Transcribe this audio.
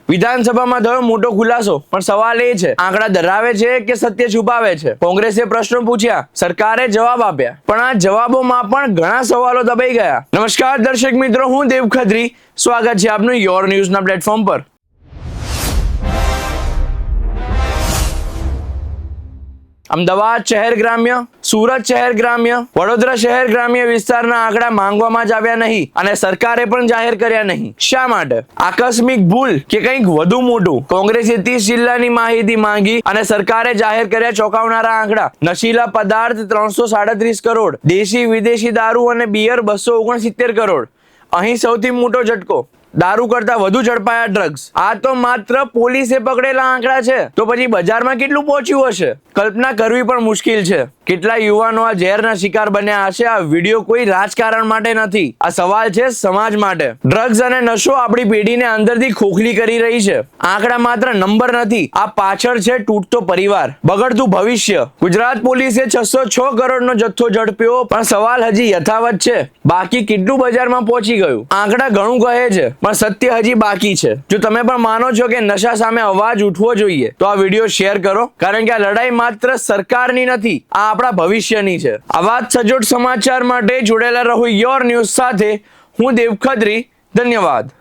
વિધાનસભામાં થયો મોટો ખુલાસો, પણ સવાલ એ છે આંકડા ધરાવે છે કે સત્ય છુપાવે છે? કોંગ્રેસે પ્રશ્નો પૂછ્યા, સરકારે જવાબ આપ્યા, પણ આ જવાબોમાં પણ ઘણા સવાલો દબાઈ ગયા. નમસ્કાર દર્શક મિત્રો, હું દેવ ખત્રી, સ્વાગત છે આપનું યોર ન્યૂઝના પ્લેટફોર્મ પર. અમદાવાદ શહેર ગ્રામ્ય, સુરત શહેર ગ્રામ્ય, વડોદરા શહેર ગ્રામ્ય વિસ્તારના આંકડા માંગવામાં જ આવ્યા નહીં અને સરકારે પણ જાહેર કર્યા નહીં. શા માટે? આકસ્મિક ભૂલ કે કંઈક વધુ મોટું? કોંગ્રેસે 30 જિલ્લાની માહિતી માંગી અને સરકારે જાહેર કર્યા ચોંકાવનારા આંકડા. નશીલા પદાર્થ 337 કરોડ, દેશી વિદેશી દારૂ અને બિયર 269 કરોડ. અહીં સૌથી મોટો ઝટકો, દારૂ કરતા વધુ ઝડપાયા ડ્રગ્સ. આ તો માત્ર પોલીસે પકડેલા આંકડા છે, તો પછી બજારમાં કેટલું પહોંચ્યું હશે કલ્પના કરવી પણ મુશ્કેલ છે. કેટલા યુવાનો આ ઝેરના શિકાર બન્યા હશે? આ વિડીયો કોઈ રાજકારણ માટે નથી, આ સવાલ છે સમાજ માટે. ડ્રગ્સ અને નશો આપણી પેઢીને અંદરથી ખોખલી કરી રહી છે. આંકડા માત્ર નંબર નથી, આ પાછળ છે તૂટતો પરિવાર, બગડતું ભવિષ્ય. ગુજરાત પોલીસે 606 કરોડનો જથ્થો ઝડપ્યો, પણ સવાલ હજી યથાવત છે. બાકી કેટલું બજારમાં પહોંચી ગયું? આંકડા ઘણું કહે છે, પણ સત્ય હજી બાકી છે. જો તમે પણ માનો છો કે નશા સામે અવાજ ઉઠવો જોઈએ, તો આ વિડીયો શેર કરો, કારણ કે આ લડાઈ માત્ર સરકારની નથી, આ આપણા ભવિષ્યની છે. આવા જ સચોટ સમાચાર માટે જોડાયેલા રહો યોર ન્યૂઝ સાથે. હું દેવ ખત્રી. ધન્યવાદ.